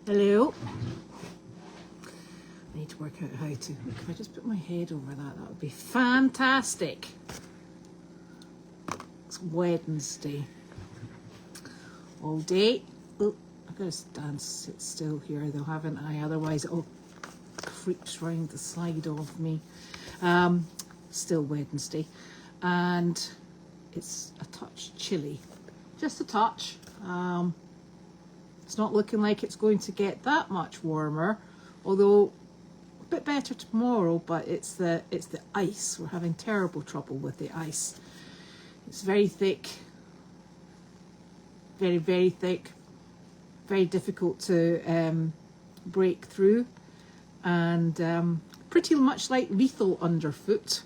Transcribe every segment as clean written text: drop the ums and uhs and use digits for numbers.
Hello. I need to work out how to. If I just put my head over that, that would be fantastic. It's Wednesday. All day. Oh, I've got to sit still here though, haven't I? Otherwise it all creeps round the side of me. Still Wednesday. And it's a touch chilly. Just a touch. It's not looking like it's going to get that much warmer, although a bit better tomorrow, but it's the ice. We're having terrible trouble with the ice. It's very thick, very, very thick, very difficult to break through, and pretty much like lethal underfoot.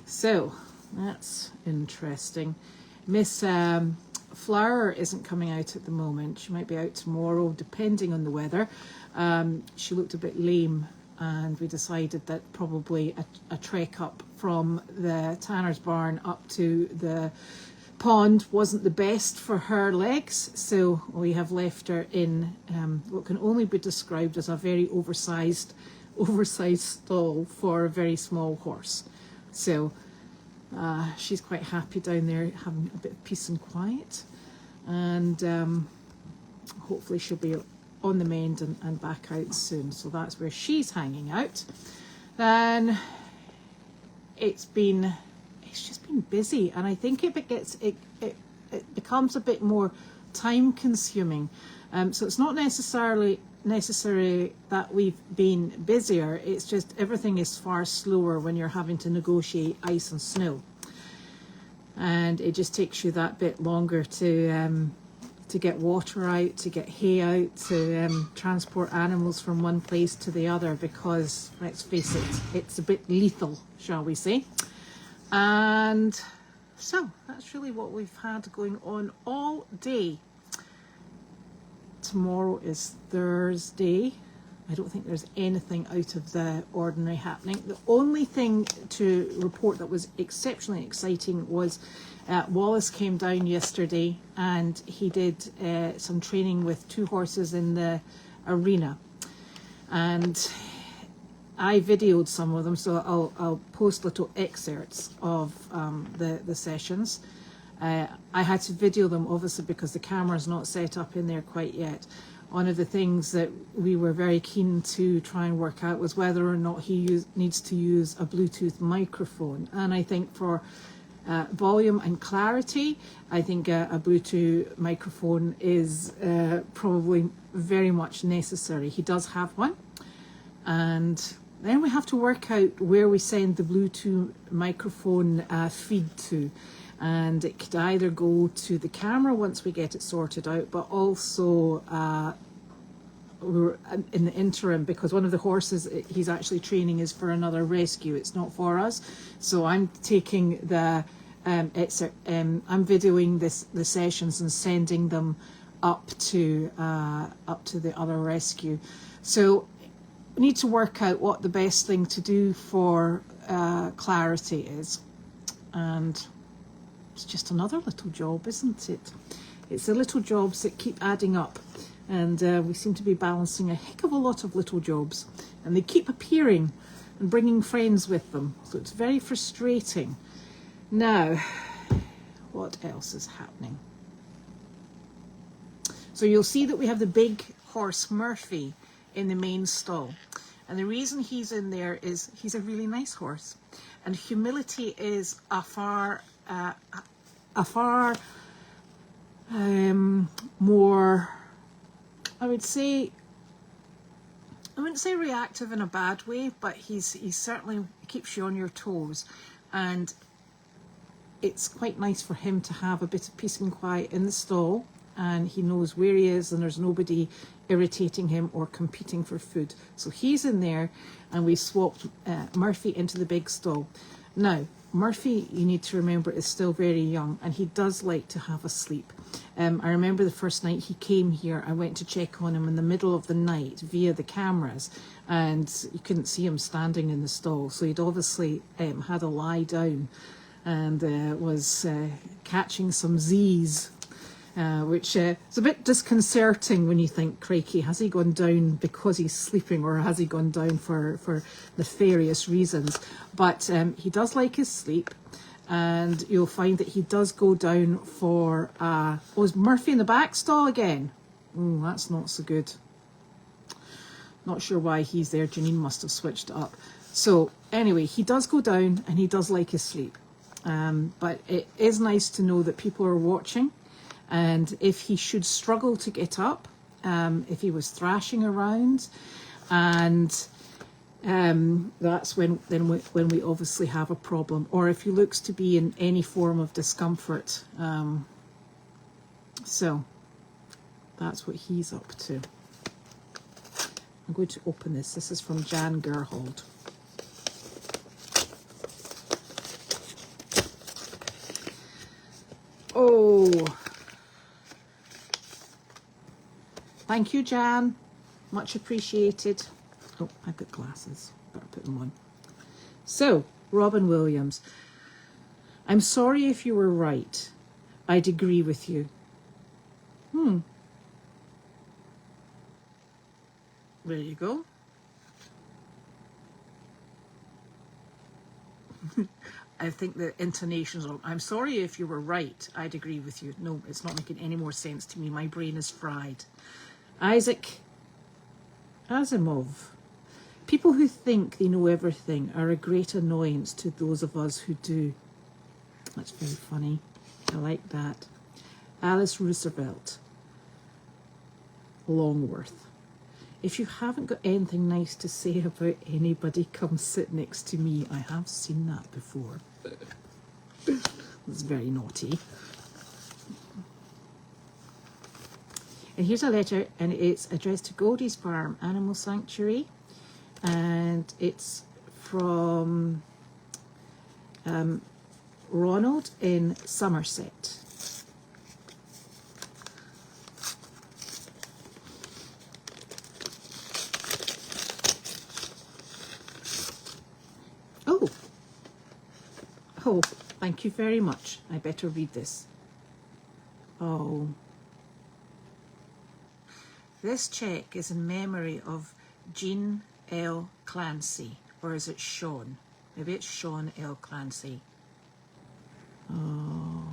So that's interesting. Miss Flower isn't coming out at the moment. She might be out tomorrow, depending on the weather. She looked a bit lame, and we decided that probably a trek up from the tanner's barn up to the pond wasn't the best for her legs, so we have left her in what can only be described as a very oversized stall for a very small horse. So she's quite happy down there, having a bit of peace and quiet, and hopefully she'll be on the mend and back out soon. So that's where she's hanging out. Then it's just been busy, and I think if it becomes a bit more time consuming. So it's not necessary that we've been busier, it's just everything is far slower when you're having to negotiate ice and snow, and it just takes you that bit longer to get water out, to get hay out, to transport animals from one place to the other, because let's face it, it's a bit lethal, shall we say. And so that's really what we've had going on all day. Tomorrow is Thursday. I don't think there's anything out of the ordinary happening. The only thing to report that was exceptionally exciting was Wallace came down yesterday, and he did some training with 2 horses in the arena, and I videoed some of them, so I'll post little excerpts of the sessions. I had to video them obviously because the camera's not set up in there quite yet. One of the things that we were very keen to try and work out was whether or not he needs to use a Bluetooth microphone, and I think for volume and clarity, I think a Bluetooth microphone is probably very much necessary. He does have one, and then we have to work out where we send the Bluetooth microphone feed to, and it could either go to the camera once we get it sorted out, but also we're in the interim, because one of the horses he's actually training is for another rescue, it's not for us, so I'm taking the I'm videoing the sessions and sending them up to the other rescue. So we need to work out what the best thing to do for clarity is, and it's just another little job, isn't it? It's the little jobs that keep adding up, and we seem to be balancing a heck of a lot of little jobs, and they keep appearing and bringing friends with them, so it's very frustrating. Now, what else is happening? So you'll see that we have the big horse Murphy in the main stall, and the reason he's in there is he's a really nice horse, and humility is a far more, I wouldn't say reactive in a bad way, but he's certainly keeps you on your toes, and it's quite nice for him to have a bit of peace and quiet in the stall, and he knows where he is, and there's nobody irritating him or competing for food. So he's in there, and we swapped Murphy into the big stall. Now, Murphy, you need to remember, is still very young, and he does like to have a sleep. I remember the first night he came here, I went to check on him in the middle of the night via the cameras, and you couldn't see him standing in the stall, so he'd obviously had a lie down and was catching some Z's. which is a bit disconcerting when you think, crikey, has he gone down because he's sleeping, or has he gone down for nefarious reasons? But he does like his sleep, and you'll find that he does go down for, oh, is Murphy in the back stall again? Oh, that's not so good. Not sure why he's there. Janine must have switched it up. So anyway, he does go down and he does like his sleep. But it is nice to know that people are watching. And if he should struggle to get up, if he was thrashing around, and that's when we obviously have a problem. Or if he looks to be in any form of discomfort. So that's what he's up to. I'm going to open this. This is from Jan Gerhold. Oh, thank you, Jan. Much appreciated. Oh, I've got glasses. Better put them on. So, Robin Williams. I'm sorry if you were right. I'd agree with you. There you go. I think the intonations are, I'm sorry if you were right. I'd agree with you. No, it's not making any more sense to me. My brain is fried. Isaac Asimov. People who think they know everything are a great annoyance to those of us who do. That's very funny. I like that. Alice Roosevelt. Longworth. If you haven't got anything nice to say about anybody, come sit next to me. I have seen that before. It's very naughty. And here's a letter, and it's addressed to Goldy's Farm Animal Sanctuary, and it's from Ronald in Somerset. Oh, thank you very much. I better read this. Oh. This cheque is in memory of Jean L. Clancy. Or is it Sean? Maybe it's Sean L. Clancy. Oh.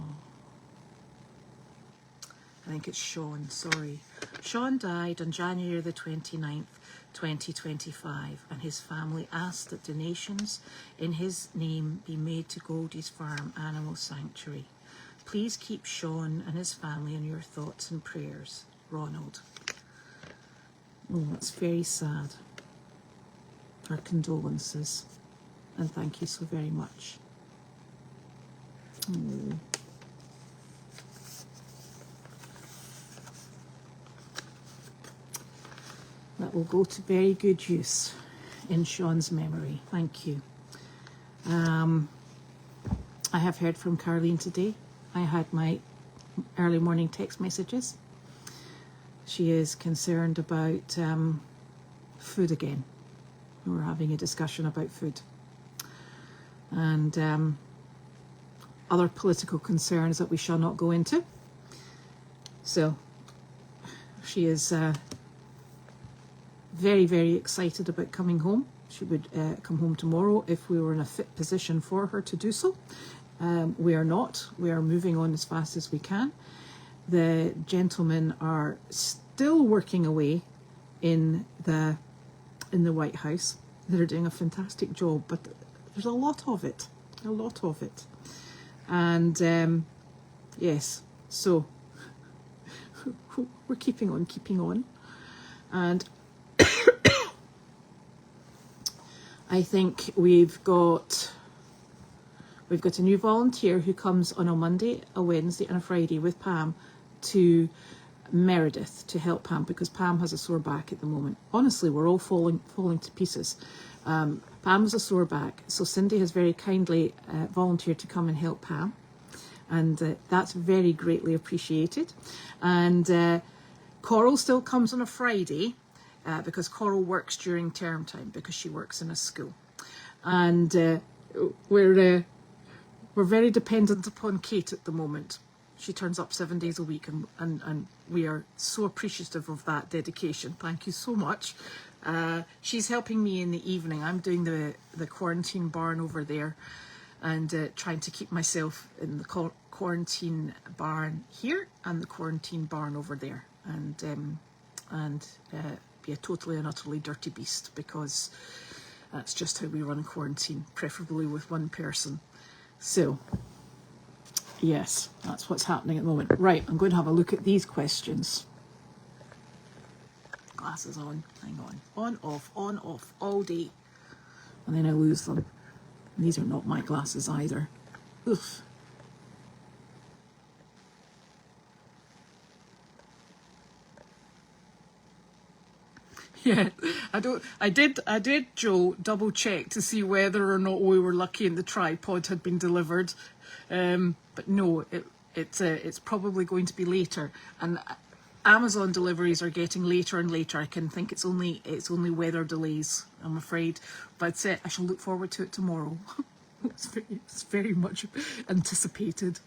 I think it's Sean, sorry. Sean died on January the 29th, 2025, and his family asked that donations in his name be made to Goldy's Farm Animal Sanctuary. Please keep Sean and his family in your thoughts and prayers. Ronald. Oh, that's very sad. Our condolences, and thank you so very much. Oh. That will go to very good use in Sean's memory. Thank you. I have heard from Carleen today. I had my early morning text messages. She is concerned about food again. We're having a discussion about food. And other political concerns that we shall not go into. So she is very, very excited about coming home. She would come home tomorrow if we were in a fit position for her to do so. We are not. We are moving on as fast as we can. The gentlemen are still working away in the White House. They're doing a fantastic job, but there's a lot of it. A lot of it. And yes, so we're keeping on. And I think we've got a new volunteer who comes on a Monday, a Wednesday and a Friday with Pam to Meredith to help Pam, because Pam has a sore back at the moment. Honestly, we're all falling to pieces. Pam has a sore back, so Cindy has very kindly volunteered to come and help Pam, and that's very greatly appreciated. And Coral still comes on a Friday, because Coral works during term time because she works in a school, and we're very dependent upon Kate at the moment. She turns up 7 days a week, and we are so appreciative of that dedication. Thank you so much. She's helping me in the evening. I'm doing the quarantine barn over there, and trying to keep myself in the quarantine barn here and the quarantine barn over there, and be a totally and utterly dirty beast, because that's just how we run quarantine, preferably with one person. So yes, that's what's happening at the moment. Right, I'm going to have a look at these questions. Glasses on, hang on, off, all day. And then I lose them. And these are not my glasses either. Oof. Yeah, I did, Joe, double check to see whether or not we were lucky and the tripod had been delivered. But no, it's probably going to be later. And Amazon deliveries are getting later and later. I can think it's only weather delays, I'm afraid. But I shall look forward to it tomorrow. It's very much anticipated.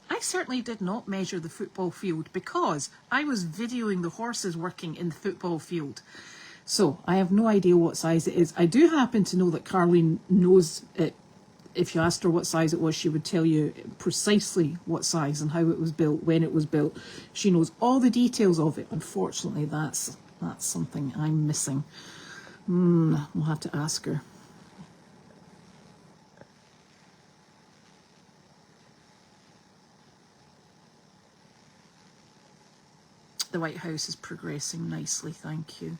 I certainly did not measure the football field because I was videoing the horses working in the football field. So I have no idea what size it is. I do happen to know that Carleen knows it. If you asked her what size it was, she would tell you precisely what size and how it was built, when it was built. She knows all the details of it. Unfortunately, that's something I'm missing. We'll have to ask her. The White House is progressing nicely, thank you.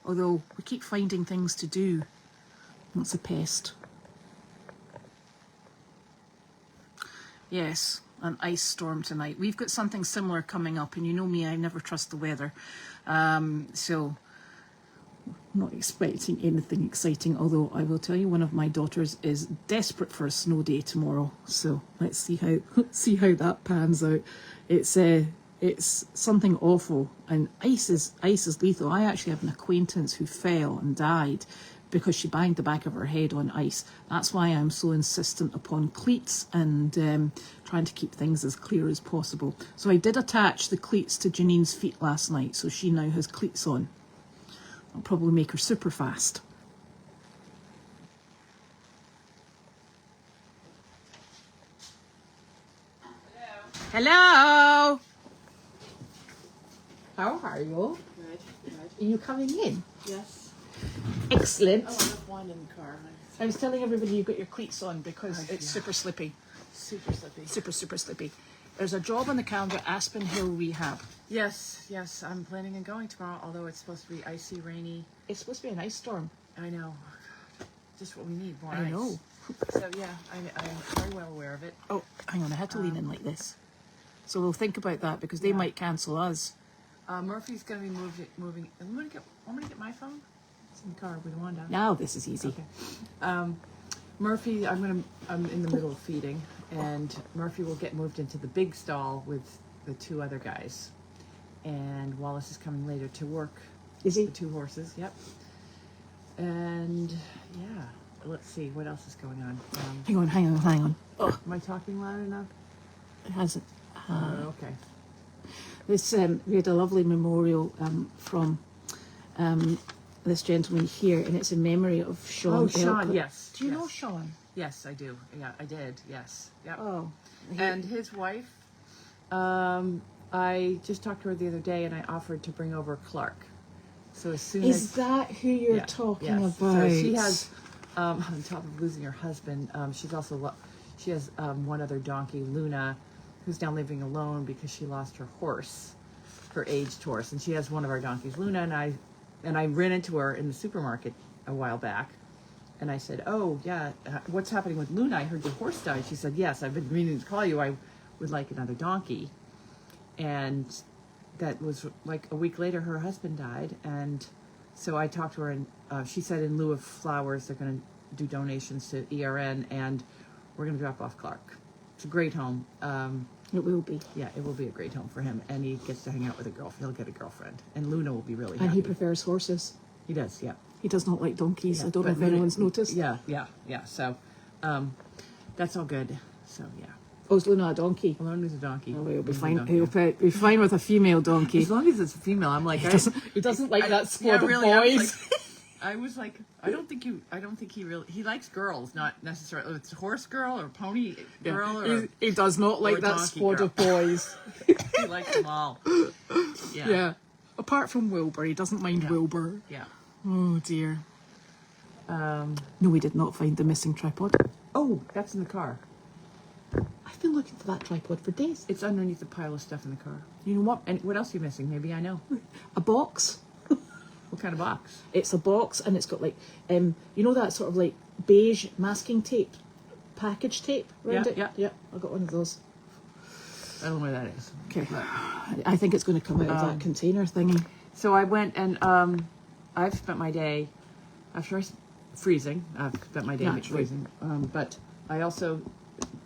Although we keep finding things to do. That's a pest. Yes, an ice storm tonight. We've got something similar coming up, and you know me, I never trust the weather. So not expecting anything exciting, although I will tell you one of my daughters is desperate for a snow day tomorrow. So let's see how that pans out. It's something awful, and ice is lethal. I actually have an acquaintance who fell and died because she banged the back of her head on ice. That's why I'm so insistent upon cleats and trying to keep things as clear as possible. So I did attach the cleats to Janine's feet last night, so she now has cleats on. I'll probably make her super fast. Hello. How are you? Good. Are you coming in? Yes. Excellent. Oh, I have wine in the car. I was telling everybody you've got your cleats on because it's super slippy. Super slippy. Super slippy. There's a job on the calendar, Aspen Hill Rehab. Yes. I'm planning on going tomorrow, although it's supposed to be icy, rainy. It's supposed to be an ice storm. I know. Just what we need, more I ice. know. So yeah, I'm very well aware of it. Oh, hang on, I had to lean in like this. So we'll think about that because they might cancel us. Murphy's going to be moving. I'm going to get my phone. It's in the car with Wanda. Now this is easy. Okay. Murphy, I'm in the middle of feeding, and Murphy will get moved into the big stall with the two other guys, and Wallace is coming later to work. Is he? The two horses. Yep. And yeah, let's see what else is going on. Hang on. Oh, Am I talking loud enough? it hasn't. Okay. This we had a lovely memorial from this gentleman here, and it's in memory of Sean. Oh, Sean, Elcott. yes. Do you yes. know Sean? Yes, I do. Yeah, I did. Yes. Yep. Oh. And his wife, I just talked to her the other day, and I offered to bring over Clark. So as soon as... Is that who you're talking about? So she has, on top of losing her husband, she has one other donkey, Luna, who's now living alone because she lost her horse, her aged horse, and she has one of our donkeys, Luna, and I ran into her in the supermarket a while back, and I said, "Oh yeah, what's happening with Luna? I heard your horse died." She said, "Yes, I've been meaning to call you. I would like another donkey," and that was like a week later. Her husband died, and so I talked to her, and she said in lieu of flowers, they're going to do donations to ERN, and we're going to drop off Clark. It's a great home. It will be. Yeah, it will be a great home for him, and he gets to hang out with a girlfriend. He'll get a girlfriend, and Luna will be really happy. And he prefers horses. He does, yeah. He does not like donkeys. Yeah, I don't know if anyone's noticed. Yeah. So, That's all good. So yeah. Oh, is Luna a donkey? Luna's a donkey. Oh, he'll be Luna's a fine. donkey. He'll be fine with a female donkey. As long as it's a female, I'm like, He doesn't like that squad of really, boys. I was like, I don't think he likes girls, not necessarily. It's a horse girl or pony girl or He does not like or that donkey squad girl. of boys. he likes them all. Yeah. Yeah. Apart from Wilbur, he doesn't mind Yeah. Wilbur. Yeah. Oh dear. No, we did not find the missing tripod. Oh, that's in the car. I've been looking for that tripod for days. It's underneath the pile of stuff in the car. You know what? And what else are you missing? Maybe I know. A box. What kind of box? It's a box and it's got like, you know that sort of like beige masking tape, package tape around it? Yeah. I got one of those. I don't know where that is. Okay. I think it's going to come out of that container thingy. So I went and I've spent my day, after freezing, I've spent my day Naturally. freezing, but I also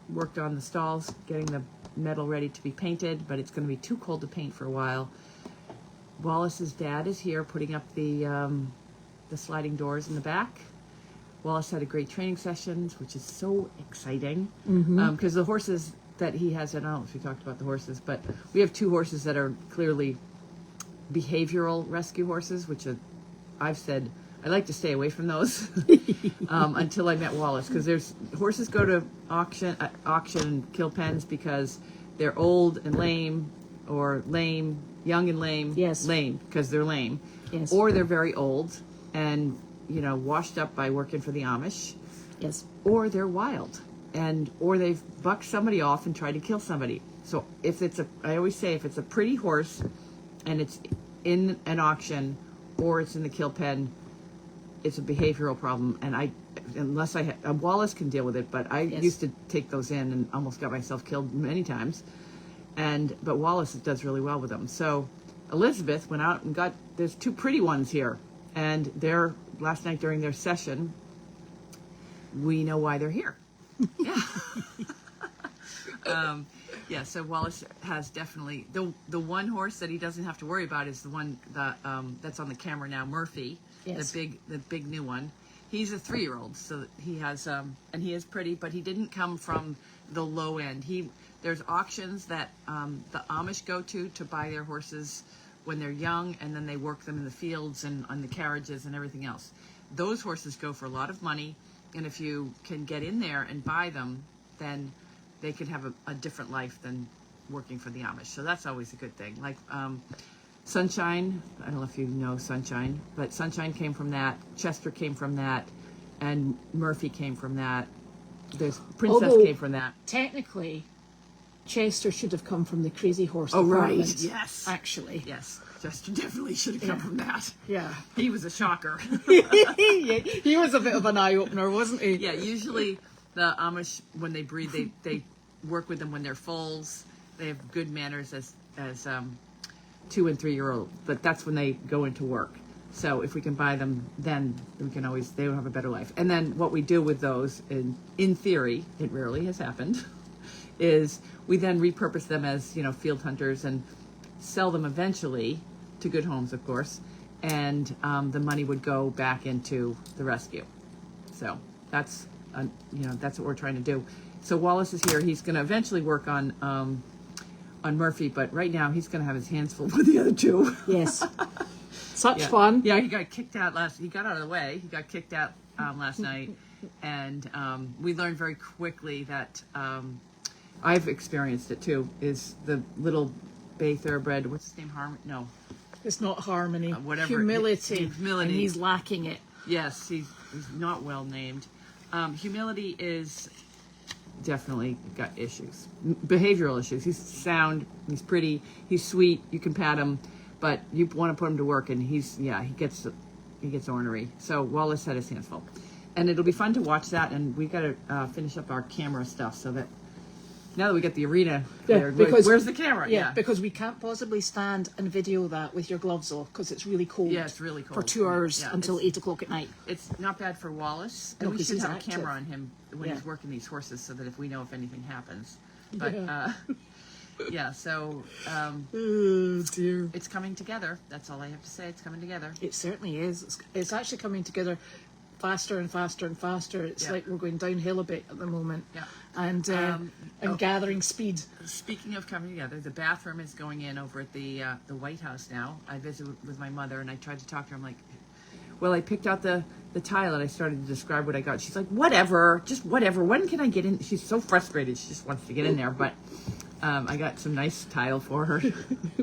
worked on the stalls, getting the metal ready to be painted, but it's going to be too cold to paint for a while. Wallace's dad is here putting up the sliding doors in the back. Wallace had a great training session, which is so exciting, because the horses that he has, I don't know if we talked about the horses, but we have 2 horses that are clearly behavioral rescue horses, which I've said I like to stay away from those until I met Wallace, because there's horses go to auction and kill pens because they're old and lame, or lame, young and lame, Yes. lame because they're lame, Yes. or they're very old and washed up by working for the Amish, Yes. or they're wild, or they've bucked somebody off and tried to kill somebody. So I always say if it's a pretty horse and it's in an auction or it's in the kill pen, it's a behavioral problem. And unless Wallace can deal with it, but I Yes. used to take those in and almost got myself killed many times. But Wallace does really well with them. So Elizabeth went out and there's 2 pretty ones here, and last night during their session, we know why they're here. Yeah. Yeah, so Wallace has definitely the one horse that he doesn't have to worry about is the one that's on the camera now, Murphy, Yes. the big new one. He's a 3-year-old, so he has and he is pretty, but he didn't come from the low end. There's auctions that the Amish go to buy their horses when they're young, and then they work them in the fields and on the carriages and everything else. Those horses go for a lot of money, and if you can get in there and buy them, then they could have a different life than working for the Amish. So that's always a good thing. Like Sunshine, I don't know if you know Sunshine, but Sunshine came from that. Chester came from that, and Murphy came from that. There's Princess Although- came from that. Technically, Chester should have come from the Crazy Horse Oh, right. department. Yes. Actually. Yes, Chester definitely should have come from that. Yeah. He was a shocker. He was a bit of an eye-opener, wasn't he? Yeah, usually the Amish, when they breed, they work with them when they're foals. They have good manners as 2 and 3-year-old, but that's when they go into work. So if we can buy them, then they will have a better life. And then what we do with those, in theory, it rarely has happened, is we then repurpose them as field hunters and sell them eventually to good homes, of course, and the money would go back into the rescue. So that's what we're trying to do. So Wallace is here. He's going to eventually work on Murphy, but right now he's going to have his hands full with the other 2. Yes. Such Yeah. fun. Yeah, he got kicked out he got out of the way. He got kicked out last night, and we learned very quickly that I've experienced it too. Is the little bay thoroughbred? What's his name? No. It's not harmony. Whatever. Humility. Humility. And he's lacking it. Yes, he's not well named. Humility is definitely got issues, behavioral issues. He's sound, he's pretty, he's sweet. You can pat him, but you want to put him to work, and he gets ornery. So Wallace had his hands full, and it'll be fun to watch that. And we got to finish up our camera stuff so that now that we get the arena cleared, where's the camera? Yeah, because we can't possibly stand and video that with your gloves off because it's really cold. Yeah, it's really cold. For 2 hours Yeah, until 8 o'clock at night. It's not bad for Wallace, and No, we 'cause should he's have active. a camera on him when Yeah. he's working these horses, so that if we know if anything happens. But Yeah. yeah, so Oh dear. it's coming together. That's all I have to say. It's coming together. It certainly is. It's actually coming together faster and faster and faster. It's Yeah. like we're going downhill a bit at the moment. Yeah. And oh. gathering speed. Speaking of coming together, the bathroom is going in over at the White House now. I visited with my mother, and I tried to talk to her. I'm like, well, I picked out the tile, and I started to describe what I got. She's like, whatever, just whatever. When can I get in? She's so frustrated. She just wants to get in there. But I got some nice tile for her.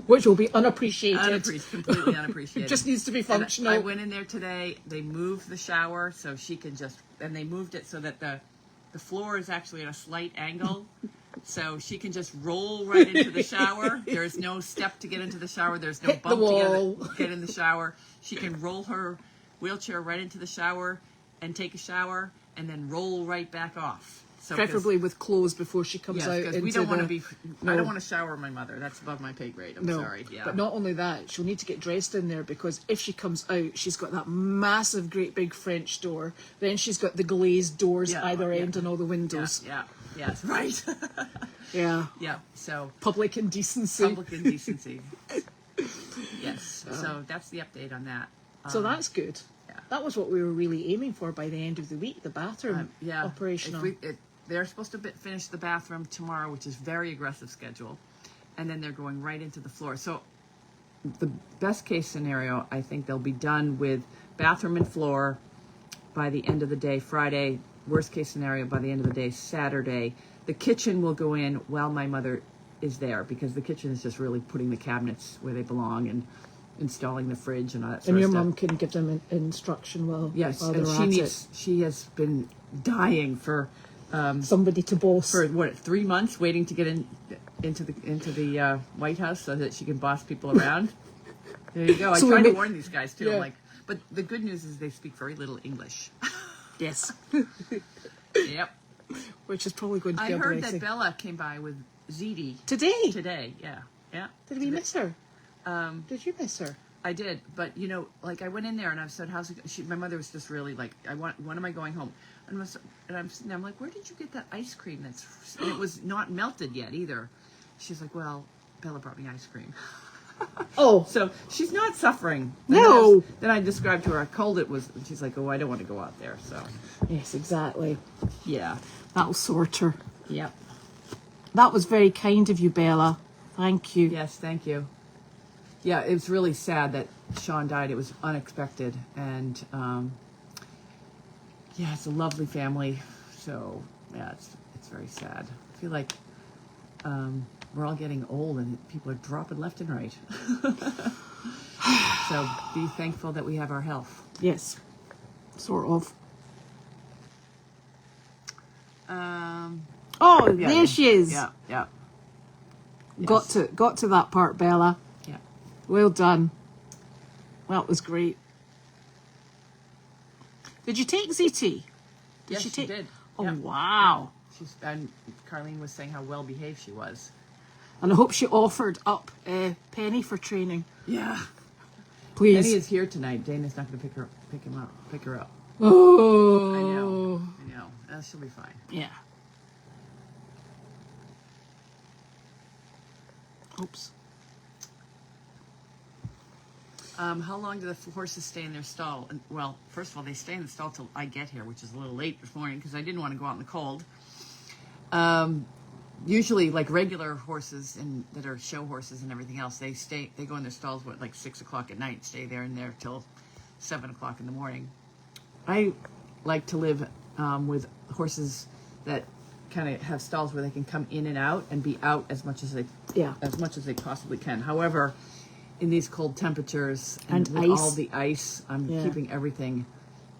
Which will be unappreciated. Completely unappreciated. Just needs to be And functional. I went in there today. They moved the shower so she can just, and they moved it so that the floor is actually at a slight angle. So she can just roll right into the shower. There's no step to get into the shower. There's no Hit the bump wall. to get in the shower. She can roll her wheelchair right into the shower and take a shower and then roll right back off. So Preferably with clothes before she comes out. because we don't want to be. I don't want to shower my mother. That's above my pay grade. I'm sorry. Yeah. But not only that, she'll need to get dressed in there because if she comes out, she's got that massive, great big French door. Then she's got the glazed doors either end and all the windows. Yeah. Yes. Right. Yeah. Yeah. So Public indecency. public indecency. Yes. So that's the update on that. So that's good. Yeah. That was what we were really aiming for by the end of the week, the bathroom Yeah. operational. They're supposed to finish the bathroom tomorrow, which is very aggressive schedule, and then they're going right into the floor. So the best case scenario, I think they'll be done with bathroom and floor by the end of the day, Friday. Worst case scenario, by the end of the day, Saturday. The kitchen will go in while my mother is there because the kitchen is just really putting the cabinets where they belong and installing the fridge and all that sort and your of stuff. mum can give them instruction while Yes, they're and at it. she has been dying for Somebody to boss. for what 3 months waiting to get into the White House so that she can boss people around. There you go. I So we tried to may- warn these guys too. Yeah. I'm like, but the good news is they speak very little English. Yes. Yep. Which is probably going to be I a heard blessing. that Bella came by with Ziti Today? today. Yeah. Yeah. Did we miss her? Um, Did you miss her? I did, but like I went in there and I said, "How's it?" My mother was just really like, when am I going home?" And I'm sitting there, I'm like, "Where did you get that ice cream?" And it was not melted yet either. She's like, "Well, Bella brought me ice cream." Oh, So she's not suffering. No. Then I described to her how cold it was, and she's like, "Oh, I don't want to go out there." So yes, exactly. yeah, That'll sort her. yep, That was very kind of you, Bella. Thank you. yes, thank you. Yeah, it was really sad that Sean died. It was unexpected, and yeah, it's a lovely family. So yeah, it's very sad. I feel like we're all getting old, and people are dropping left and right. So be thankful that we have our health. Yes, sort of. Oh, Yeah, there she is. Yeah, yeah, Got to that part, Bella. yeah. Well done. That was great. Did you take ZT? Yes, she did. Oh, Yeah. wow. And Carlene was saying how well behaved she was. And I hope she offered up Penny for training. Yeah. Please. Penny is here tonight. Dana's not going to pick her up. Oh. I know. She'll be fine. Yeah. Oops. How long do the horses stay in their stall? And, well, first of all, they stay in the stall till I get here, which is a little late this morning because I didn't want to go out in the cold. Usually, like regular horses that are show horses and everything else, they go in their stalls like 6 o'clock at night, stay there and there till 7 o'clock in the morning. I like to live with horses that kind of have stalls where they can come in and out and be out as much as they possibly can. However, in these cold temperatures and with ice. all the ice, I'm Yeah. keeping everything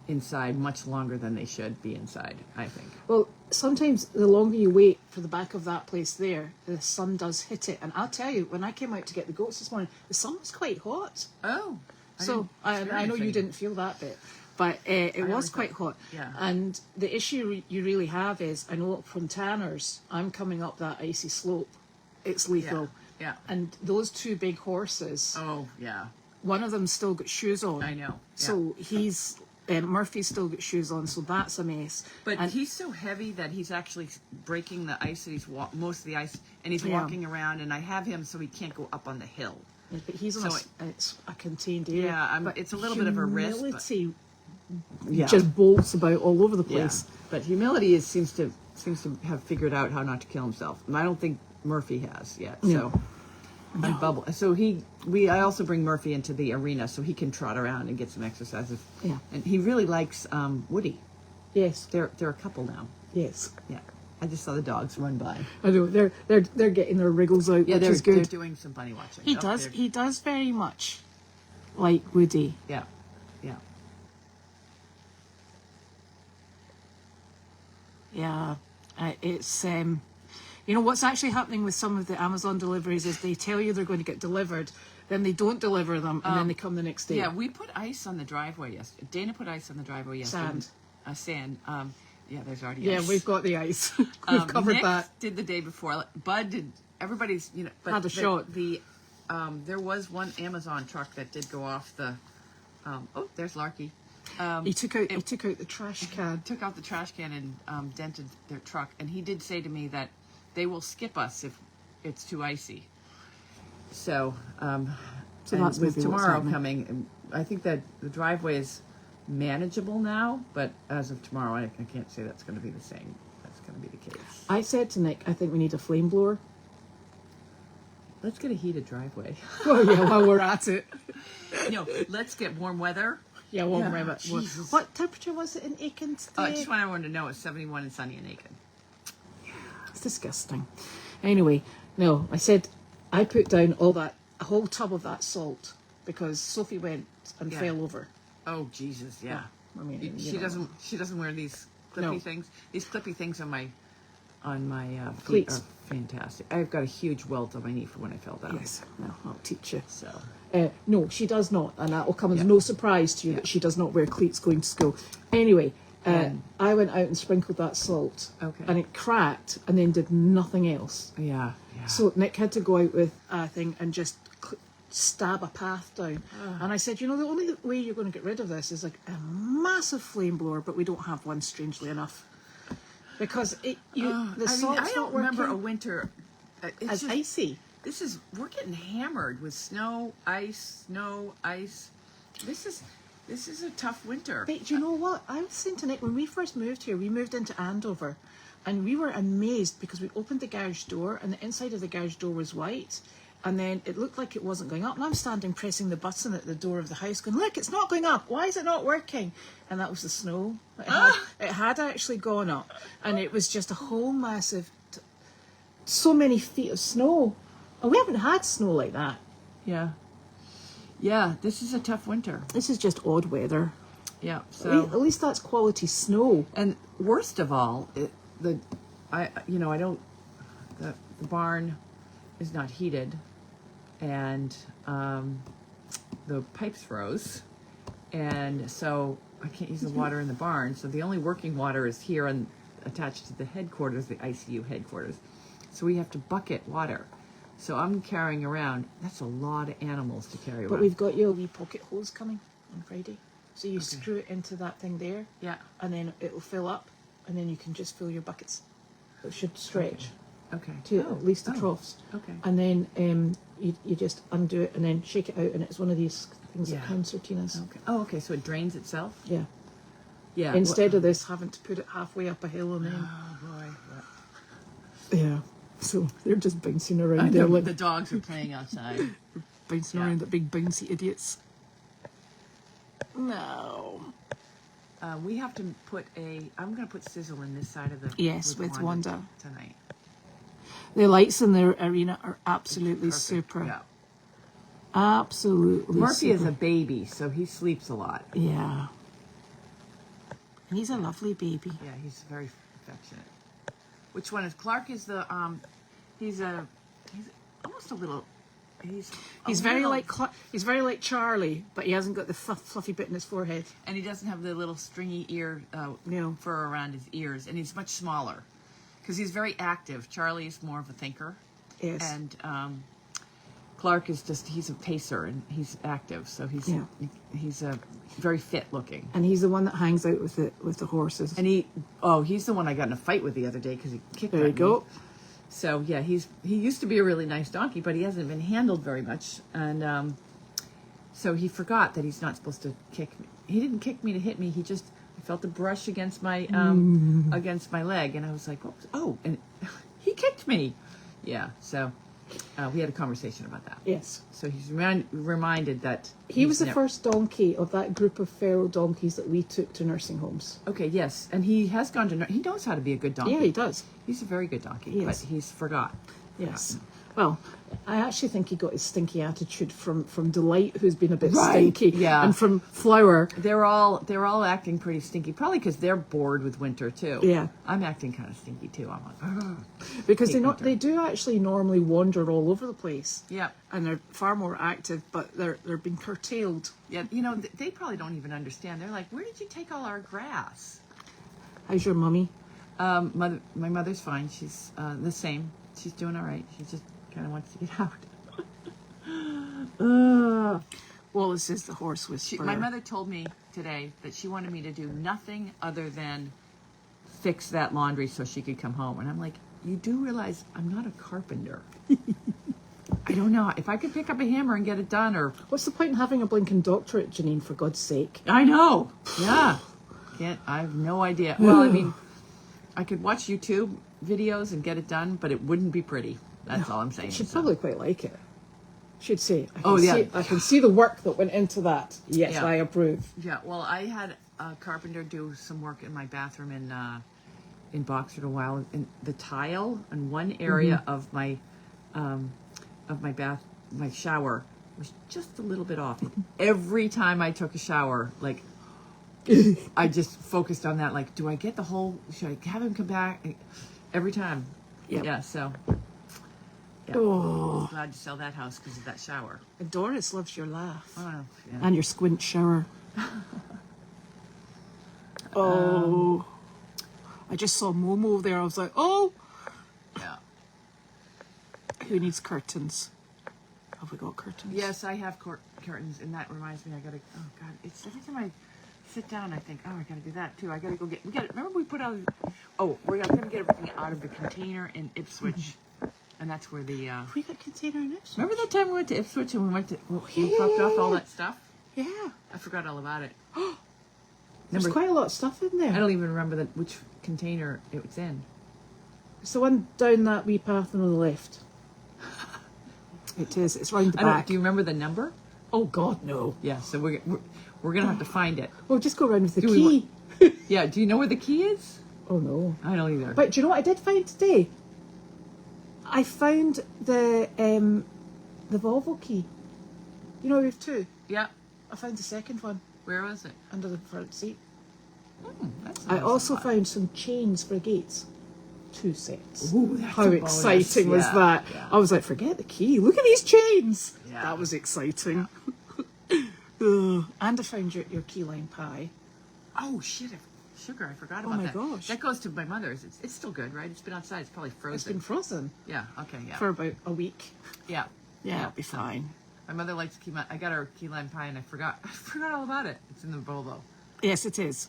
inside much longer than they should be inside, I think. Well, sometimes the longer you wait for the back of that place there, the sun does hit it. And I'll tell you, when I came out to get the goats this morning, the sun was quite hot. Oh. So I know you didn't feel that bit, but it was quite hot. Yeah. And the issue you really have is, I know from Tanner's, I'm coming up that icy slope. It's lethal. Yeah. And those two big horses, Oh, yeah. one of them's still got shoes on. I know. So he's, Murphy's still got shoes on, so that's a mess. But And- he's so heavy that he's actually breaking the ice. That he's most of the ice, and he's Yeah. walking around. And I have him so he can't go up on the hill. But he's on So it's a contained area. Yeah, But it's a little bit of a risk, but- humility just bolts about all over the place. But humility seems to have figured out how not to kill himself, and I don't think Murphy has yet. No. So and Bubble. So I also bring Murphy into the arena so he can trot around and get some exercises. Yeah. And he really likes Woody. Yes. They're a couple now. Yes. Yeah. I just saw the dogs run by. I know they're getting their wriggles out, which is they're good. doing some bunny watching. He does very much like Woody. Yeah. Yeah. Yeah. It's you know what's actually happening with some of the Amazon deliveries is they tell you they're going to get delivered, then they don't deliver them, and then they come the next day. Yeah, we put ice on the driveway yesterday. Dana put ice on the driveway yesterday. Sand. Yeah, there's already ice. Yeah, we've got the ice. We've covered Nick that. did the day before. Bud did. Everybody's, but Had a shot. There was one Amazon truck that did go off the. Oh, there's Larky. He took out the trash can. Took out the trash can and dented their truck. And he did say to me that they will skip us if it's too icy. So that's with maybe what's tomorrow happening. coming, I think that the driveway is manageable now, but as of tomorrow, I can't say that's going to be the same. That's going to be the case. I said to Nick, I think we need a flame blower. Let's get a heated driveway. Oh yeah, while we're at it. Let's get warm weather. Yeah, warm Yeah, weather. Jesus. What temperature was it in Aiken today? I just want everyone to know it's 71 and sunny in Aiken. It's disgusting. Anyway, no, I said I put down a whole tub of that salt because Sophie went and Yeah. fell over. Oh Jesus, yeah. I mean, She doesn't wear these clippy No. things. These clippy things on my feet Cleats. are fantastic. I've got a huge welt on my knee from when I fell down. Yes, no, I'll teach you. So No, she does not, and that will come as no surprise to you that she does not wear cleats going to school. Anyway, I went out and sprinkled that salt, and it cracked, and then did nothing else. yeah. So Nick had to go out with a thing and just stab a path down. And I said, the only way you're going to get rid of this is like a massive flame blower, but we don't have one, strangely enough, because the salt's I don't not working. remember a winter as icy. We're getting hammered with snow, ice. This is a tough winter. But do you know what? I was saying to Nick, when we first moved here, we moved into Andover, and we were amazed because we opened the garage door, and the inside of the garage door was white, and then it looked like it wasn't going up, and I'm standing pressing the button at the door of the house going, look, it's not going up, why is it not working? And that was the snow. It had actually gone up, and it was just a whole massive, so many feet of snow, and we haven't had snow like that. Yeah, this is a tough winter. This is just odd weather. Yeah, so At least that's quality snow. and worst of all, the barn is not heated, and the pipes froze, and so I can't use the water in the barn. So the only working water is here and attached to the headquarters, the ICU headquarters. So we have to bucket water. So I'm carrying around. That's a lot of animals to carry around. But we've got your wee pocket hose coming on Friday. So you screw it into that thing there. Yeah. And then it will fill up. And then you can just fill your buckets. It should stretch Okay. to at least the troughs. Okay. And then you just undo it and then shake it out. And it's one of these things that concertinas. Okay. Oh, okay. So it drains itself. Yeah. Yeah. Instead of this having to put it halfway up a hill and then. Oh boy. Yeah. So they're just bouncing around I there know, like the dogs are playing outside. bouncing around like big bouncy idiots. No. We have to put I'm going to put sizzle in this side of the. Yes, with Wanda. tonight. The lights in the arena are absolutely Perfect. super. Yeah. Absolutely Murphy is super. a baby, so he sleeps a lot. Yeah. And he's a lovely baby. Yeah, he's very affectionate. Which one is Clark? Is the he's almost a little. He's very like Charlie, but he hasn't got the fluffy bit in his forehead. And he doesn't have the little stringy ear fur around his ears, and he's much smaller because he's very active. Charlie is more of a thinker. Yes. And Clark is he's a pacer and he's active, so he's a very fit looking. And he's the one that hangs out with the horses. And he's the one I got in a fight with the other day because he kicked There you at me. go. So yeah, he used to be a really nice donkey, but he hasn't been handled very much, and so he forgot that he's not supposed to kick me. didn't kick me to hit me. He just, I felt the brush against my leg, and I was like, oh, and he kicked me. Yeah, so we had a conversation about that. Yes. So he's reminded that He was the first donkey of that group of feral donkeys that we took to nursing homes. Okay, yes, and he has gone to. He knows how to be a good donkey. Yeah, he does. He's a very good donkey, Yes. but he's forgot. Yes. Well, I actually think he got his stinky attitude from Delight, who's been a bit Right, stinky, yeah. and from Flower. They're all acting pretty stinky, probably because they're bored with winter too. Yeah. I'm acting kind of stinky too. I'm like, "Ugh." Because Hate winter. they do actually normally wander all over the place. Yeah, And they're far more active, but they're being curtailed. yeah. They probably don't even understand. They're like, where did you take all our grass? How's your mummy? My mother's fine. She's the same. She's doing all right. She just kind of wants to get out. Wallace is the horse whisperer. My mother told me today that she wanted me to do nothing other than fix that laundry so she could come home. And I'm like, you do realize I'm not a carpenter. I don't know. If I could pick up a hammer and get it done, or... What's the point in having a blinking doctorate, Janine, for God's sake? I know. Yeah. I have no idea. Well, I mean, I could watch YouTube videos and get it done, but it wouldn't be pretty. That's all I'm saying. She'd So- probably quite like it. She'd say, I can see the work that went into that. Yes, Yeah. I approve. Yeah, well, I had a carpenter do some work in my bathroom in Boxford a while, and the tile in one area of my my shower was just a little bit off. Every time I took a shower, like I just focused on that. Like, do I get the whole? Should I have him come back? Every time. Yep. Yeah. So. Yeah. Oh, Glad to sell that house because of that shower. and Doris loves your laugh. Oh, yeah. And your squint shower. Oh. I just saw Momo there. I was like, oh, Yeah. who needs curtains? Have we got curtains? Yes, I have curtains, and that reminds me. I gotta. Oh God, it's every time I sit down, I think, oh, I gotta do that too. I gotta go get. Remember we put out. Oh, we're gonna get everything out of the container in Ipswich, and that's where the. We got container in Ipswich. Remember that time we went to Ipswich and we went to. We popped off all that stuff. Yeah. I forgot all about it. There's quite a lot of stuff in there. I don't even remember which container it was in. It's the one down that wee path on the left. It is. It's round the back. Do you remember the number? Oh God, no. Yeah. So we're gonna have to find it. We'll just go around with the Do we key. Yeah. Do you know where the key is? Oh no. I don't either. But do you know what I did find today? I found the Volvo key. You know we have two. Yeah. I found the second one Where was it? under the front seat. That's I nice. also found some chains for gates. 2 sets. Ooh, that's How a bonus. exciting was Yeah, that? yeah. I was like, forget the key. Look at these chains. Yeah. That was exciting. Ugh. And I found your key lime pie. Oh shit! Sugar. I forgot Oh about my that. gosh. That goes to my mother's. It's still good, right? It's been outside. It's probably frozen. It's been frozen Yeah. Okay. Yeah. for about a week. yeah. Yeah, it'll be fine. My mother likes key lime. I got her key lime pie, and I forgot all about it. It's in the Volvo. Yes, it is.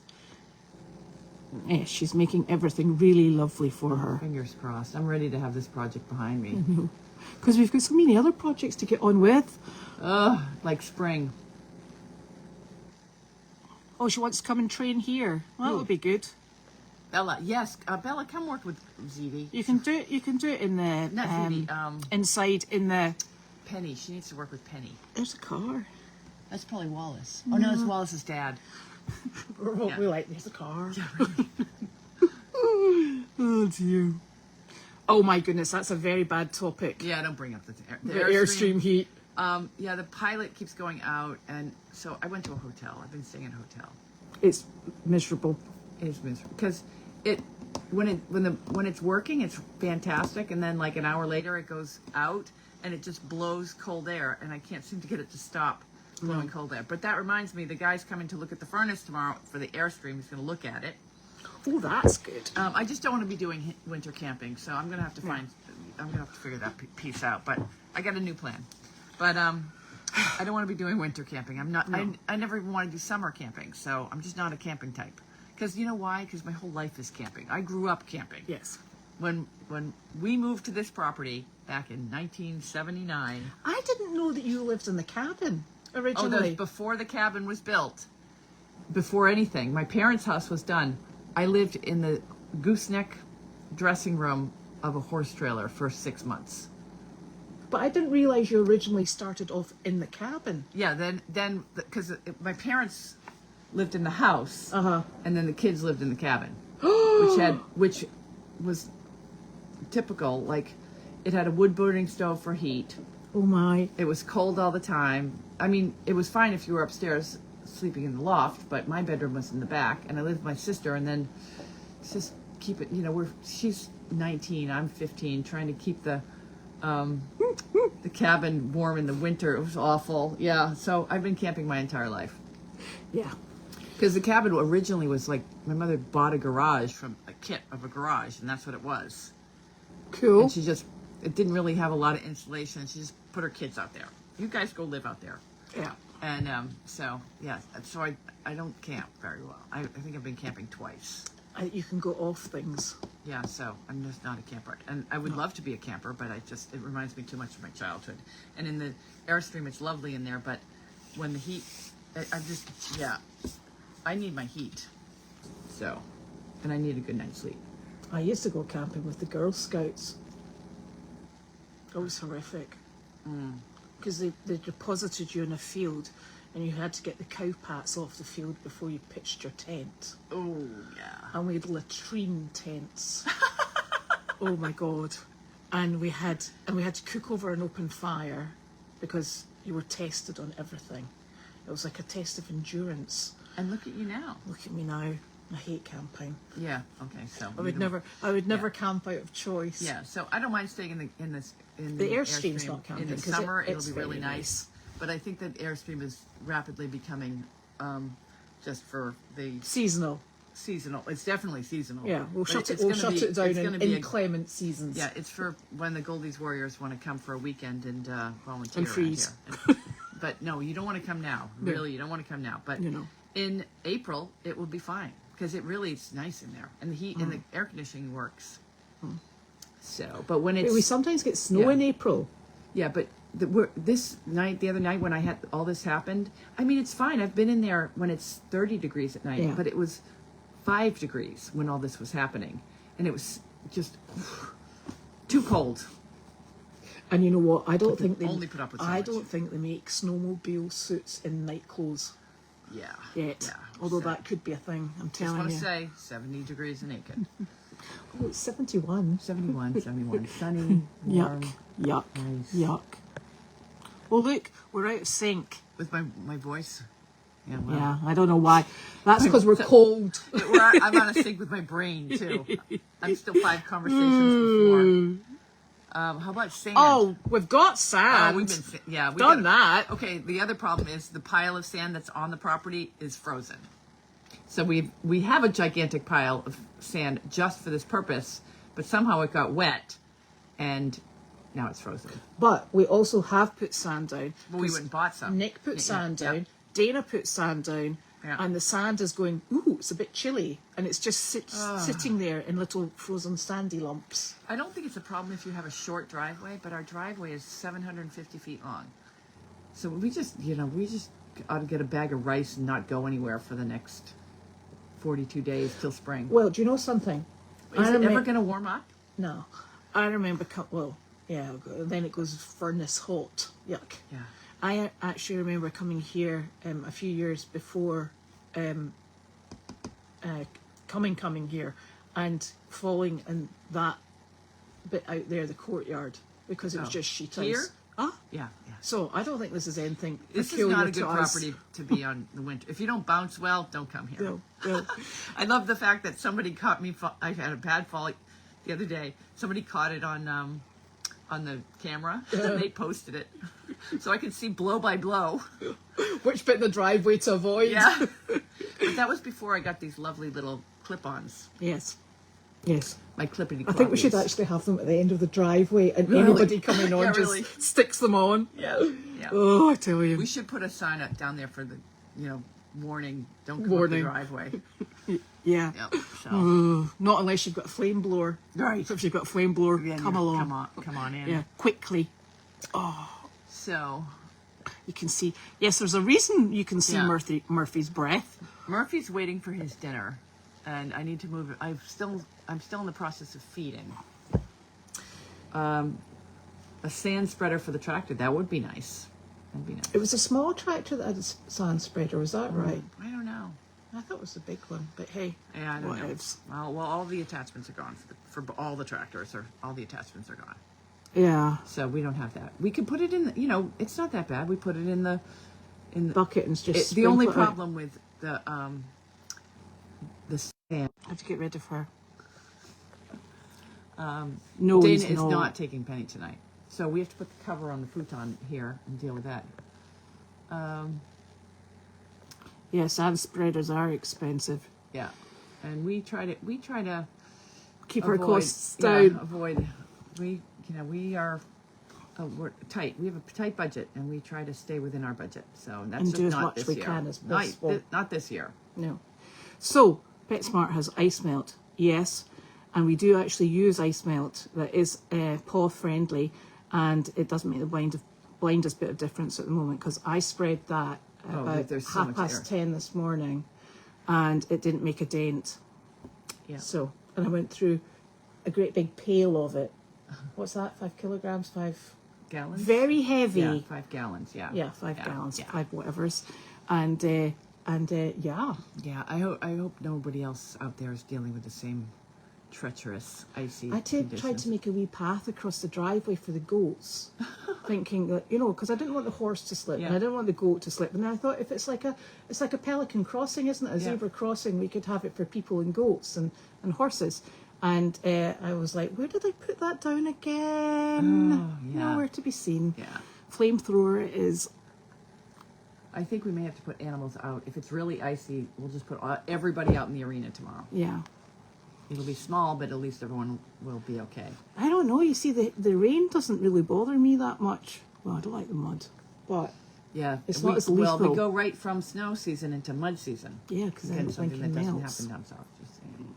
Yes, she's making everything really lovely for her. Fingers crossed. I'm ready to have this project behind me. Because we've got so many other projects to get on with. Ugh, like spring. Oh, she wants to come and train here. Well, that would be good. Bella, yes, Bella, come work with Zeddy. You can do it. You can do it in the Not Zeddy. inside in the. Penny. She needs to work with Penny. There's a car. That's probably Wallace. Oh no, it's Wallace's dad. Or what Yeah. we like. There's a car. Yeah, really. Oh dear. Oh my goodness, that's a very bad topic. Yeah, don't bring up the The Airstream heat. Yeah, the pilot keeps going out, and so I went to a hotel. I've been staying in a hotel. It's miserable. It's miserable because when it's working, it's fantastic, and then like an hour later, it goes out, and it just blows cold air, and I can't seem to get it to stop blowing cold air. But that reminds me, the guy's coming to look at the furnace tomorrow for the Airstream. He's going to look at it. Oh, that's good. I just don't want to be doing winter camping, so I'm gonna have to I'm gonna have to figure that piece out. But I got a new plan. But I don't want to be doing winter camping. I'm not. No. I never even want to do summer camping, so I'm just not a camping type. Because you know why? Because my whole life is camping. I grew up camping. Yes. When we moved to this property back in 1979. I didn't know that you lived in the cabin Oh, that originally. was before the cabin was built. before anything, my parents' house was done, I lived in the gooseneck dressing room of a horse trailer for 6 months. But I didn't realize you originally started off in the cabin. Yeah, then because my parents lived in the house, Uh-huh. and then the kids lived in the cabin, which was typical. Like, it had a wood burning stove for heat. Oh my. It was cold all the time. I mean, it was fine if you were upstairs sleeping in the loft, but my bedroom was in the back, and I lived with my sister, and then just keep it, she's 19, I'm 15, trying to keep the cabin warm in the winter. It was awful. Yeah, so I've been camping my entire life. Yeah. Because the cabin originally was like, my mother bought a garage from a kit of a garage, and that's what it was. Cool. And it didn't really have a lot of insulation. She just put her kids out there. You guys go live out there. Yeah. And so I don't camp very well. I think I've been camping twice. You can go off things. Yeah, so I'm just not a camper. And I would love to be a camper, but it reminds me too much of my childhood. And in the Airstream, it's lovely in there, but when the heat, I need my heat. So, and I need a good night's sleep. I used to go camping with the Girl Scouts. It was horrific. Because they deposited you in a field and you had to get the cow pats off the field before you pitched your tent. Oh, yeah. And we had latrine tents. Oh my God. And we had to cook over an open fire because you were tested on everything. It was like a test of endurance. And look at you now. Look at me now. I hate camping. Yeah. Okay. So I would never camp out of choice. Yeah. So I don't mind staying in the Airstream's not camping. In the 'cause summer, it's it'll be really very nice. But I think that Airstream is rapidly becoming just for the seasonal. It's definitely seasonal. Yeah, we'll But shut it's it gonna be- down it's gonna in be a- inclement seasons. Yeah, it's for when the Goldy's Warriors want to come for a weekend and volunteer. And around freeze. here. But no, you don't want to come now. No. Really, you don't want to come now. But in April, it will be fine because it's nice in there, and the heat and the air conditioning works. So, but when it's We sometimes get snow in April. yeah, but the other night when I had all this happened, I mean, it's fine. I've been in there when it's 30 degrees at night, Yeah. but it was 5 degrees when all this was happening, and it was just too cold. And you know what? I don't think they only put up with so I much. don't think they make snowmobile suits in night clothes Yeah. yet. Yeah. Although So, that could be a thing. I'm just telling want you. to say 70 degrees and naked. Oh, it's 71. 71, 71. Sunny, warm. Yuck. Nice. Yuck. Well, look, we're out of sync. With my voice. Yeah, well. Yeah, I don't know why. That's because we're cold. I'm on a sync with my brain, too. I'm still 5 conversations before. How about sand? Oh, we've got sand. We've done that. Okay, the other problem is the pile of sand that's on the property is frozen. So we have a gigantic pile of sand just for this purpose, but somehow it got wet, and now it's frozen. But we also have put sand down. Well, we went and bought some. Nick put sand yeah. down. Dana put sand down. Yeah. And the sand is going, ooh, it's a bit chilly. And it's just sitting there in little frozen sandy lumps. I don't think it's a problem if you have a short driveway, but our driveway is 750 feet long. So we just ought to get a bag of rice and not go anywhere for the next 42 days till spring. Well, do you know something? Is it ever going to warm up? No. I remember, then it goes furnace hot. Yuck. Yeah. I actually remember coming here a few years before coming here and falling in that bit out there, the courtyard, because it was just sheet ice. Here? Huh? Yeah. So I don't think this is anything This is peculiar not a good to us. property to be on the winter. If you don't bounce well, don't come here. No. I love the fact that somebody caught me. I had a bad fall the other day. Somebody caught it on the camera. And they posted it, so I could see blow by blow. Which bit of the driveway to avoid? Yeah, but that was before I got these lovely little clip-ons. Yes. My clippity. I think we should actually have them at the end of the driveway, and Really? anybody coming on Yeah, just really. sticks them on. Yeah. Oh, I tell you. We should put a sign up down there for the, warning. Don't come Warning. up the driveway. Yeah. Yep. So. Not unless you've got a flame blower. Right. So if you've got a flame blower, Yeah, come yeah, along. Come on in. Yeah, quickly. So, You can see, yes, there's a reason you can see Yeah. Murphy's breath. Murphy's waiting for his dinner, and I need to move it. I'm still in the process of feeding. A sand spreader for the tractor, that would be nice. That'd be nice. It was a small tractor that had a sand spreader, was that right? I don't know. I thought it was a big one, but hey, Yeah, I don't know. whatevs. Well, all the attachments are gone for all the tractors. All the attachments are gone. Yeah, So we don't have that. We can put it in. It's not that bad. We put it in the bucket and just the only sprinkle it out. problem with the sand. I have to get rid of her. No, Dana he's is not taking Penny tonight, so we have to put the cover on the futon here and deal with that. Yeah, sand spreaders are expensive. Yeah, and we try to Keep our avoid- costs yeah, down. avoid. We are. We're tight. We have a tight budget, and we try to stay within our budget. So that's And just do as not much this we year. can as possible. Not this year. No. So, PetSmart has ice melt, yes. And we do actually use ice melt that is paw friendly, and it doesn't make the blindest bit of difference at the moment, because I spread that about there's so much 10:30 this morning, and it didn't make a dent. Yeah. So, and I went through a great big pail of it. What's that? 5 kilograms? 5? Gallons. Very heavy. Yeah, 5 gallons. Yeah. Yeah, 5 gallons, Yeah. 5 whatevers, and yeah. Yeah. I hope nobody else out there is dealing with the same treacherous, icy I tried conditions. to make a wee path across the driveway for the goats, thinking that, because I didn't want the horse to slip and Yeah. I didn't want the goat to slip. And then I thought, if it's like a pelican crossing, isn't it? A Yeah. zebra crossing, we could have it for people and goats and horses. And I was like, where did I put that down again? Oh, yeah. Nowhere to be seen. Yeah. Flamethrower is, I think we may have to put animals out. If it's really icy, we'll just put everybody out in the arena tomorrow. yeah. It'll be small, but at least everyone will be okay. I don't know. You see, the rain doesn't really bother me that much. Well, I don't like the mud, but Yeah. It's not as well, we lethal. go right from snow season into mud season. yeah, because I Again, don't think something it that doesn't melts. happen down south. Just saying.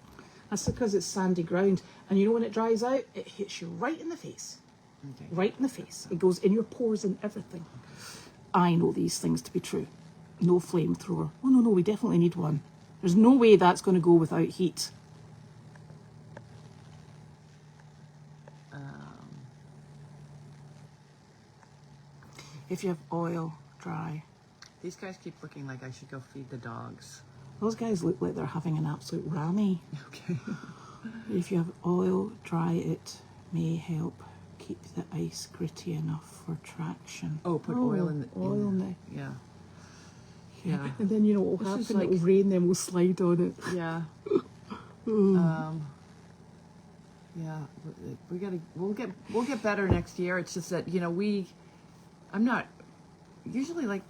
That's because it's sandy ground, and when it dries out, it hits you right in the face. Okay. Right in the face. It goes in your pores and everything. I know these things to be true. No flamethrower. Oh, no, we definitely need one. There's no way that's going to go without heat. If you have oil, dry. These guys keep looking like I should go feed the dogs. Those guys look like they're having an absolute rammy. Okay. If you have oil, dry it may help keep the ice gritty enough for traction. Oh, put oil in the oil in the Yeah. yeah. Yeah. And then what will This is happen? like- It'll rain, then we'll slide on it. Yeah. Yeah. We'll get better next year. It's just that I'm not usually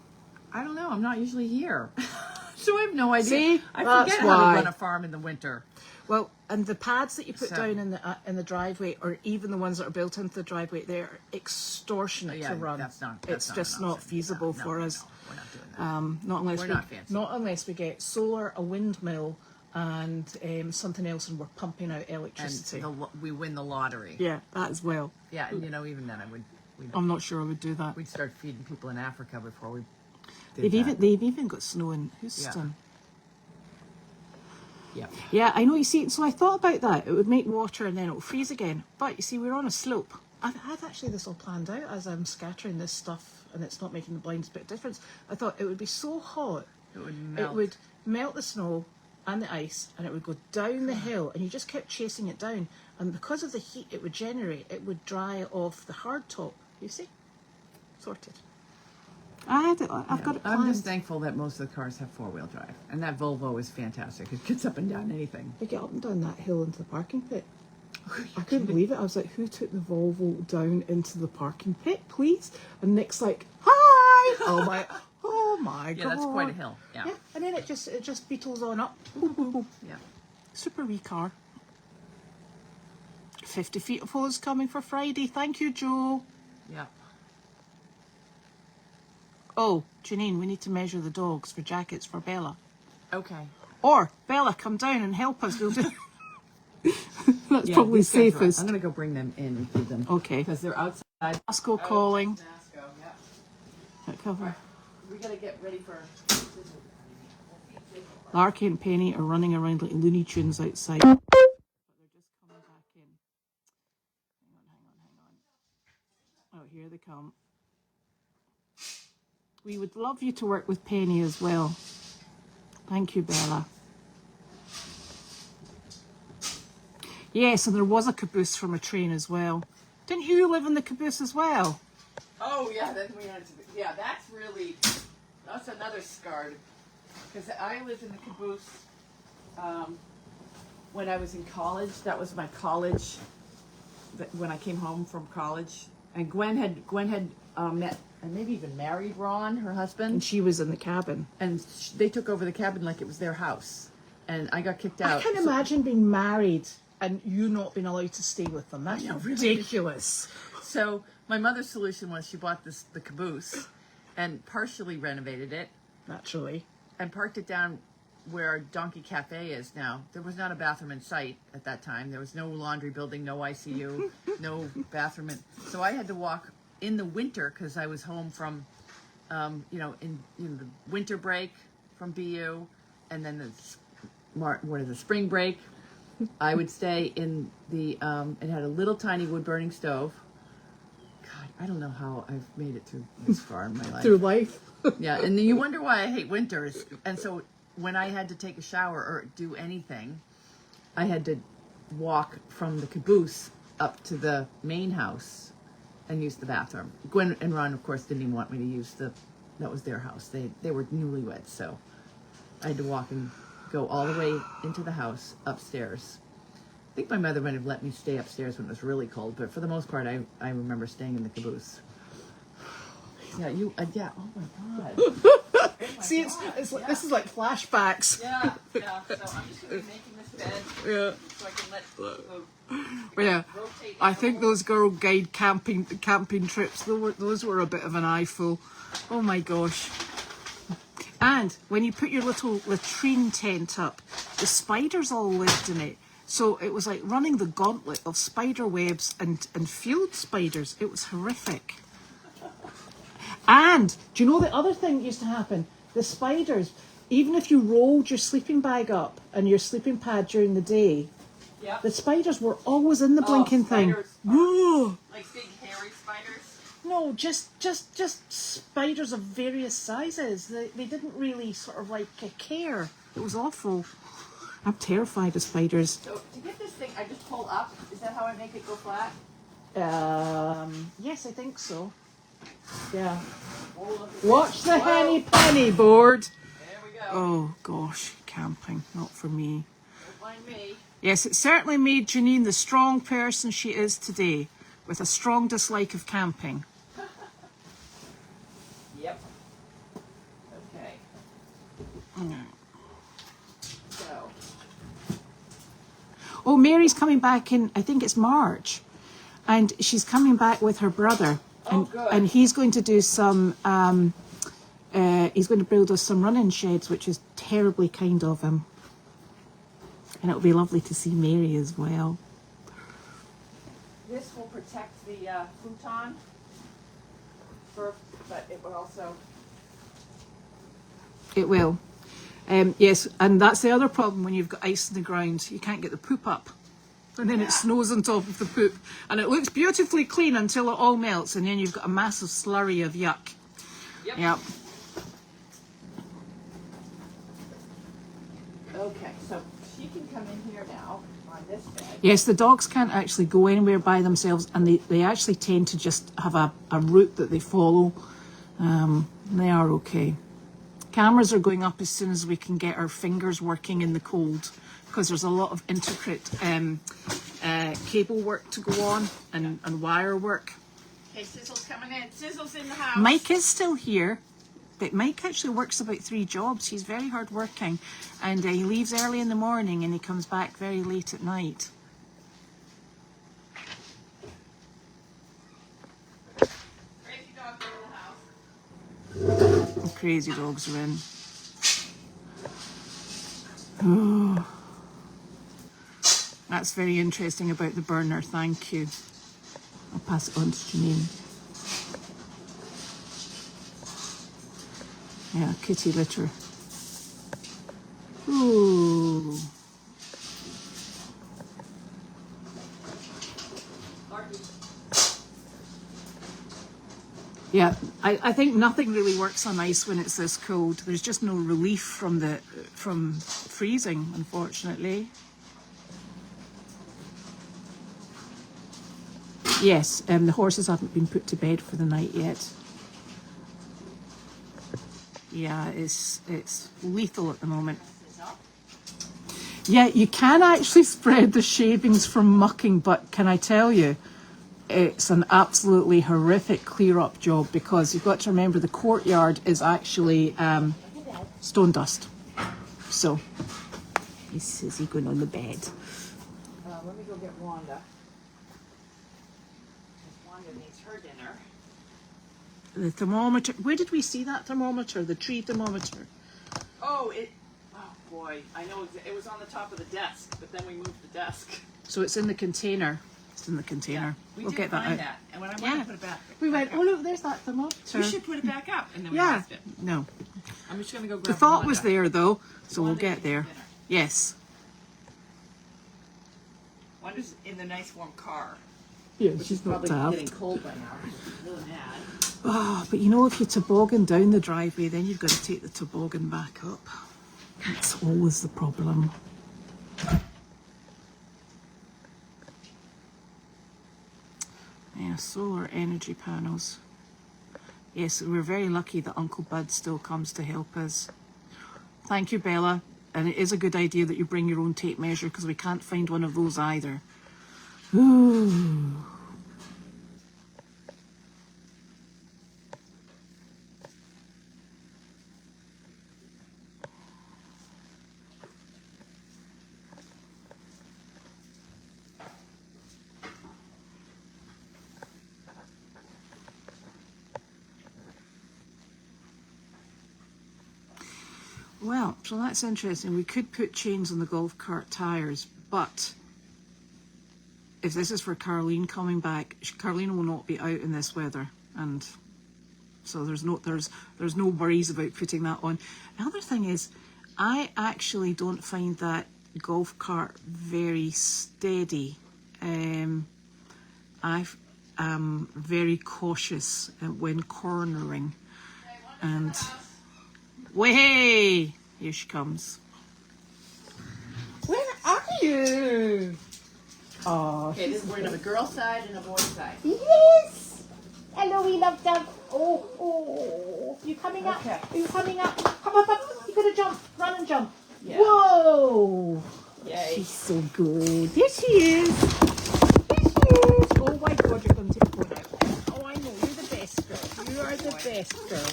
I'm not usually here. So I have no idea. See? I That's forget how why. to run a farm in the winter. Well, and the pads that you put So- down in the driveway, or even the ones that are built into the driveway, they're extortionate Yeah, to run. that's not. It's That's just an not option. feasible No, for no, us. no, we're not doing that. Not unless we get solar, a windmill, and something else, and we're pumping out And electricity. we win the lottery. Yeah, that as well. Yeah, and even then I'm not sure I would do that. we'd start feeding people in Africa before we did They've that. even got snow in Houston. Yeah. Yeah, I know. You see, so I thought about that. It would make water and then it will freeze again. But you see, we're on a slope. I've had actually this all planned out as I'm scattering this stuff, and it's not making the blindest bit of difference. I thought it would be so hot. It would melt. It would melt the snow and the ice, and it would go down the hill, and you just kept chasing it down. And because of the heat it would generate, it would dry off the hard top. You see? Sorted. I've got it planned. I'm just thankful that most of the cars have four-wheel drive, and that Volvo is fantastic. It gets up and down anything. We get up and down that hill into the parking pit. I couldn't believe it. I was like, who took the Volvo down into the parking pit, please? And Nick's like, hi! Oh my Yeah, God. that's quite a hill. Yeah. Yeah, and then it just beetles on up. Boom, boom, boom. Yeah. Super wee car. 50 feet of hose coming for Friday. Thank you, Joe. Yeah. Oh, Janine, we need to measure the dogs for jackets for Bella. Okay. Or, Bella, come down and help us. We'll do... That's Yeah, probably these guys are- safest. I'm going to go bring them in and feed them. Okay. Because they're outside. Masco calling Masco, yeah. at cover. We gotta get ready for. Larky and Penny are running around like Looney Tunes outside. But they're just coming back in. Hang on. Oh, here they come. We would love you to work with Penny as well. Thank you, Bella. Yes, and there was a caboose from a train as well. Didn't you live in the caboose as well? Oh yeah, then we had to. Yeah, that's another scarred. Because I lived in the caboose when I was in college. That was my college. When I came home from college, and Gwen had met and maybe even married Ron, her husband. And she was in the cabin. And they took over the cabin like it was their house. And I got kicked out. I can't imagine being married and you not being allowed to stay with them. That's ridiculous. So my mother's solution was she bought the caboose and partially renovated it. Naturally. And parked it down where Donkey Cafe is now. There was not a bathroom in sight at that time. There was no laundry building, no ICU, no bathroom. So I had to walk in the winter because I was home from, in the winter break from BU, and then the spring break. I would stay in the. It had a little tiny wood burning stove. God, I don't know how I've made it through this far in my life. Through life. Yeah, and you wonder why I hate winters. And so when I had to take a shower or do anything, I had to walk from the caboose up to the main house and use the bathroom. Gwen and Ron, of course, didn't even want me to use that was their house. They were newlyweds, so I had to walk and go all the way into the house upstairs. I think my mother might have let me stay upstairs when it was really cold, but for the most part, I remember staying in the caboose. Yeah, oh my God. Oh my See, God. it's like, this is like flashbacks. Yeah, so I'm just going to be making this bed Yeah. so I can let But yeah, rotate. I think those Girl Guide camping trips, those were a bit of an eyeful. Oh my gosh. And when you put your little latrine tent up, the spiders all lived in it. So it was like running the gauntlet of spider webs and field spiders. It was horrific. And do you know the other thing that used to happen? The spiders, even if you rolled your sleeping bag up and your sleeping pad during the day, Yep. the spiders were always in the blinking thing. Whoa. Like big hairy spiders? No, just spiders of various sizes. They didn't really sort of like care. It was awful. I'm terrified of spiders. So to get this thing, I just pull up. Is that how I make it go flat? Yes, I think so. Yeah. Oh, look at Watch this. the Whoa. henny penny board. There we go. Oh gosh, camping, not for me. Don't mind me. Yes, it certainly made Janine the strong person she is today, with a strong dislike of camping. Yep. Okay. So. Oh, Mary's coming back in, I think it's March, and she's coming back with her brother. And, Oh, good. and he's going to do some, he's going to build us some running sheds, which is terribly kind of him. And it'll be lovely to see Mary as well. This will protect the futon, but it will also. It will. Yes, and that's the other problem when you've got ice in the ground. You can't get the poop up. And then it snows on top of the poop. And it looks beautifully clean until it all melts. And then you've got a massive slurry of yuck. Yep. Okay, so she can come in here now on this bed. Yes, the dogs can't actually go anywhere by themselves. And they actually tend to just have a route that they follow. They are okay. Cameras are going up as soon as we can get our fingers working in the cold. Because there's a lot of intricate cable work to go on and wire work. Okay, Sizzle's coming in. Sizzle's in the house. Mike is still here, but Mike actually works about 3 jobs. He's very hard working, and he leaves early in the morning and he comes back very late at night. Crazy dogs are in the house. The crazy dogs are in. Oh. That's very interesting about the burner, thank you. I'll pass it on to Janine. Yeah, kitty litter. Ooh. Yeah, I think nothing really works on ice when it's this cold. There's just no relief from freezing, unfortunately. Yes, the horses haven't been put to bed for the night yet. Yeah, it's lethal at the moment. Yeah, you can actually spread the shavings from mucking, but can I tell you, it's an absolutely horrific clear-up job because you've got to remember the courtyard is actually stone dust. So, is he going on the bed? Let me go get Wanda. Wanda needs her dinner. The thermometer. Where did we see that thermometer? The tree thermometer. Oh boy, I know it was on the top of the desk, but then we moved the desk. So it's in the container. It's in the container. We We'll did get that find out. that, and when I went to put it back, We went, oh look, there's that thermometer. we should put it back up, and then we Yeah. lost it. No. I'm just gonna go grab The thought Wanda. was there though, so we'll Wanda get needs there. dinner. Yes. Wanda's in the nice warm car, Yeah, which is she's not probably getting daft. cold by now. She's really mad. Oh, but you know, if you toboggan down the driveway, then you've got to take the toboggan back up. That's always the problem. Yeah, solar energy panels. Yes, we're very lucky that Uncle Bud still comes to help us. Thank you, Bella. And it is a good idea that you bring your own tape measure because we can't find one of those either. Ooh. Well, so that's interesting. We could put chains on the golf cart tyres, but if this is for Carleen coming back, Carleen will not be out in this weather, and so there's no worries about putting that on. The other thing is, I actually don't find that golf cart very steady. I am very cautious when cornering, and way, here she comes. Where are you? Oh, Okay, this is we're gonna have a girl side and a boy side. Yes! Hello, we love dog. Oh. You coming up? Okay. Are you coming up? Come up. You gotta jump. Run and jump. Yeah. Whoa! Yay. She's so good. Yes, she is. Yes, she is. Oh my God, you're going to take the phone out. Oh, I know. You're the best girl. You are the best girl.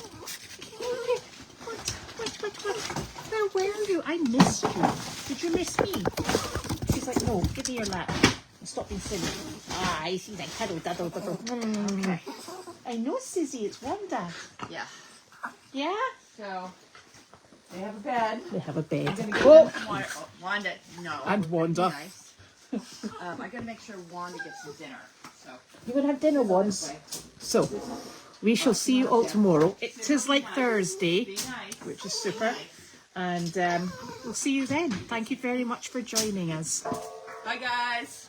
What? Where are you? I missed you. Did you miss me? She's like, no, give me your lap. Stop being silly. Ah, she's like, cuddle. Okay. I know, Sizzy, it's Wanda. Yeah. Yeah? So they have a bed. They have a bed. I'm gonna give them some water. Oh, Wanda, no. And we're gonna be Wanda. Nice. I gotta make sure Wanda gets some dinner. So You're going to have dinner once. so we shall see you all tomorrow. It is like Thursday, be nice. which is super, and we'll see you then. Thank you very much for joining us. Bye, guys.